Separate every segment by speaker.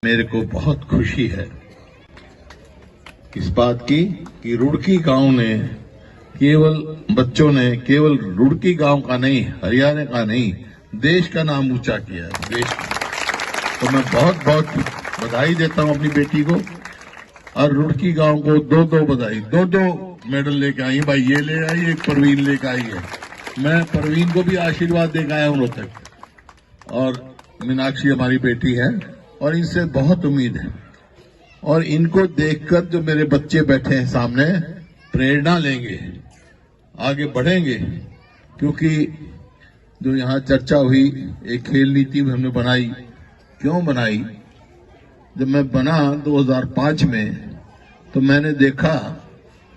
Speaker 1: मेरे को बहुत खुशी है इस बात की कि रुड़की गांव ने बच्चों ने केवल रुड़की गांव का नहीं, हरियाणा का नहीं, देश का नाम ऊंचा किया है। देश का। तो मैं बहुत बहुत बधाई देता हूं अपनी बेटी को और रुड़की गांव को दो बधाई, दो मेडल लेके आई। भाई ये ले आई, एक परवीन लेके आई है। मैं परवीन को भी आशीर्वाद देकर आया हूं रोहतक, और मीनाक्षी हमारी बेटी है और इनसे बहुत उम्मीद है। और इनको देखकर जो मेरे बच्चे बैठे हैं सामने प्रेरणा लेंगे, आगे बढ़ेंगे, क्योंकि जो यहाँ चर्चा हुई एक खेल नीति हमने बनाई। क्यों बनाई? जब मैं बना 2005 में तो मैंने देखा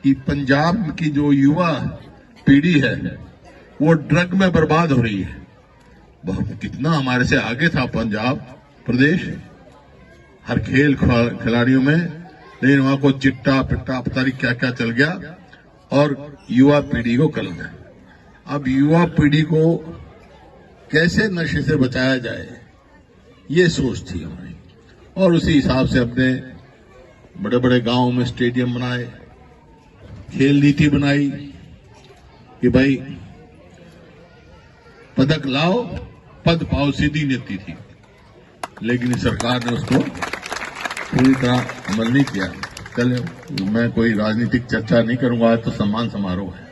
Speaker 1: कि पंजाब की जो युवा पीढ़ी है वो ड्रग में बर्बाद हो रही है। बहुत कितना हमारे से आगे था पंजाब प्रदेश हर खेल खिलाड़ियों में, लेकिन वहां को चिट्टा पिट्टा पता नहीं क्या क्या चल गया और युवा पीढ़ी को कल गया। अब युवा पीढ़ी को कैसे नशे से बचाया जाए ये सोच थी हमारी, और उसी हिसाब से अपने बड़े बड़े गांवों में स्टेडियम बनाए, खेल नीति बनाई कि भाई पदक लाओ पद पाओ, सीधी नीति थी। लेकिन सरकार ने उसको पूरी तरह अमल नहीं किया। चले, मैं कोई राजनीतिक चर्चा नहीं करूंगा, आज तो सम्मान समारोह है।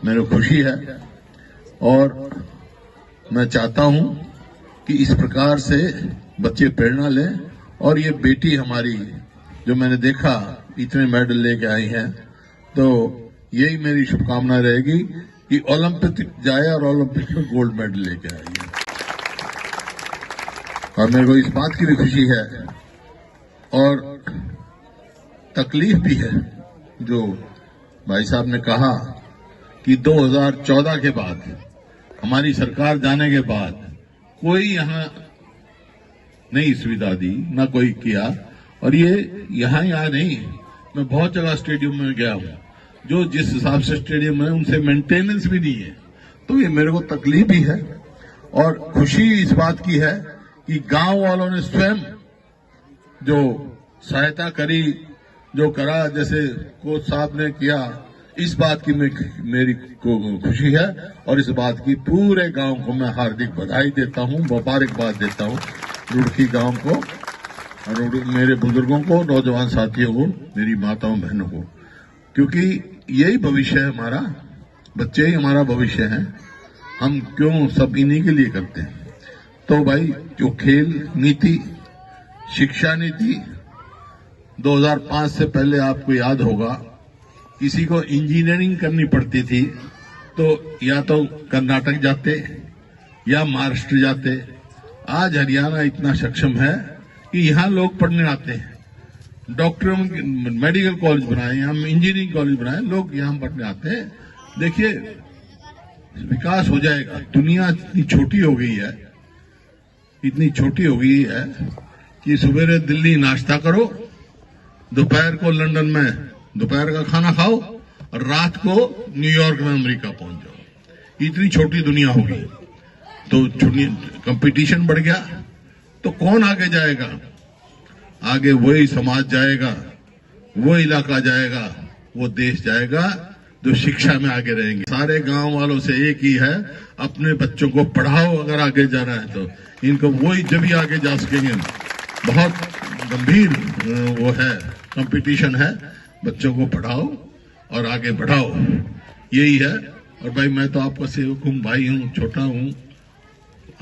Speaker 1: मेरे खुशी है और मैं चाहता हूं कि इस प्रकार से बच्चे प्रेरणा लें। और ये बेटी हमारी जो मैंने देखा इतने मेडल लेके आई है, तो यही मेरी शुभकामना रहेगी कि ओलंपिक जाए और ओलंपिक में गोल्ड मेडल लेके आई है। और मेरे को इस बात की भी खुशी है और तकलीफ भी है जो भाई साहब ने कहा कि 2014 के बाद, हमारी सरकार जाने के बाद कोई यहाँ नहीं सुविधा दी, ना कोई किया। और ये यहाँ नहीं, मैं बहुत जगह स्टेडियम में गया हूँ, जो जिस हिसाब से स्टेडियम है उनसे मेंटेनेंस भी नहीं है। तो ये मेरे को तकलीफ भी है और खुशी इस बात की है कि गांव वालों ने स्वयं जो सहायता करी, जो करा, जैसे कोच साहब ने किया, इस बात की मेरी को खुशी है। और इस बात की पूरे गांव को मैं हार्दिक बधाई देता हूं, मुबारकबाद देता हूं, रुड़की गांव को और मेरे बुजुर्गों को, नौजवान साथियों को, मेरी माताओं बहनों को, क्योंकि यही भविष्य है हमारा, बच्चे ही हमारा भविष्य है। हम क्यों सब इन्हीं के लिए करते हैं। तो भाई जो खेल नीति, शिक्षा नीति 2005 से पहले आपको याद होगा, किसी को इंजीनियरिंग करनी पड़ती थी तो या तो कर्नाटक जाते या महाराष्ट्र जाते। आज हरियाणा इतना सक्षम है कि यहाँ लोग पढ़ने आते हैं। डॉक्टरों मेडिकल कॉलेज बनाए, हम इंजीनियरिंग कॉलेज बनाए, लोग यहाँ पढ़ने आते हैं। देखिए विकास हो जाएगा। दुनिया इतनी छोटी हो गई है, इतनी छोटी हो गई है कि सुबह दिल्ली नाश्ता करो, दोपहर को लंदन में दोपहर का खाना खाओ और रात को न्यूयॉर्क में अमेरिका पहुंच जाओ। इतनी छोटी दुनिया होगी। तो कंपटीशन बढ़ गया तो कौन आगे जाएगा? आगे वही समाज जाएगा, वो इलाका जाएगा, वो देश जाएगा जो शिक्षा में आगे रहेंगे। सारे गांव वालों से एक ही है, अपने बच्चों को पढ़ाओ। अगर आगे जाना है तो इनको वही जब ही आगे जा सकेंगे। बहुत गंभीर वो है, कंपटीशन है। बच्चों को पढ़ाओ और आगे बढ़ाओ, यही है। और भाई मैं तो आपका सेवक हूँ, भाई हूँ, छोटा हूँ,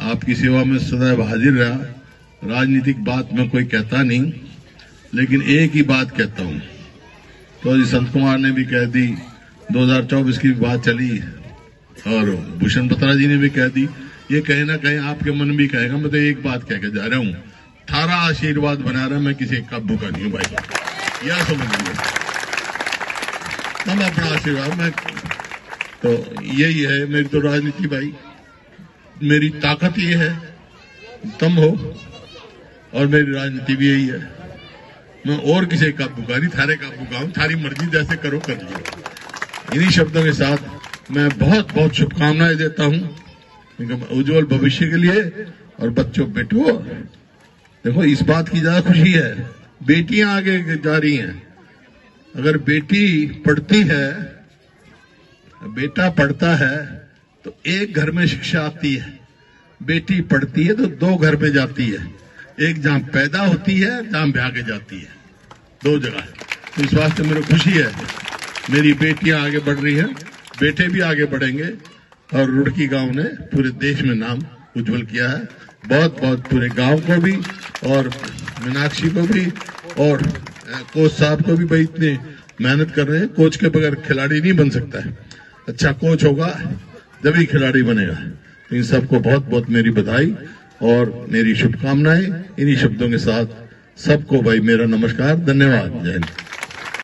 Speaker 1: आपकी सेवा में सदैव हाजिर रहा। राजनीतिक बात में कोई कहता नहीं, लेकिन एक ही बात कहता हूँ। तो संत कुमार ने भी कह दी, 2024 की बात चली और भूषण बत्रा जी ने भी कह दी। ये कहीं ना कहीं आपके मन भी कहेगा। मैं तो एक बात कह के जा रहा हूँ, थारा आशीर्वाद बना रहा, मैं किसी का भूखा नहीं हूँ भाई, यह समझ लीजिए। तब अपना आशीर्वाद मैं तो यही है मेरी तो राजनीति भाई, मेरी ताकत ये है, तुम हो, और मेरी राजनीति भी यही है। मैं और किसी का भूखा नहीं, थारे का भूखा हूँ, थारी मर्जी जैसे करो कर लो। इन्हीं शब्दों के साथ मैं बहुत बहुत शुभकामनाएं देता हूँ उज्जवल भविष्य के लिए। और बच्चों बेटो देखो, इस बात की ज्यादा खुशी है, बेटियां आगे जा रही हैं। अगर बेटी पढ़ती है, बेटा पढ़ता है, तो एक घर में शिक्षा आती है। बेटी पढ़ती है तो दो घर में जाती है, एक जहां पैदा होती है, जहां ब्याह के जाती है, दो जगह। तो इस वास्ते मेरे खुशी है, मेरी बेटियां आगे बढ़ रही हैं, बेटे भी आगे बढ़ेंगे। और रुड़की गांव ने पूरे देश में नाम उज्जवल किया है। बहुत बहुत पूरे गांव को भी और मीनाक्षी को भी और कोच साहब को भी भाई इतनी मेहनत कर रहे हैं। कोच के बगैर खिलाड़ी नहीं बन सकता है, अच्छा कोच होगा जब ही खिलाड़ी बनेगा। तो इन सबको बहुत बहुत मेरी बधाई और मेरी शुभकामनाएं। इन्हीं शब्दों के साथ सबको भाई मेरा नमस्कार, धन्यवाद, जय हिंद।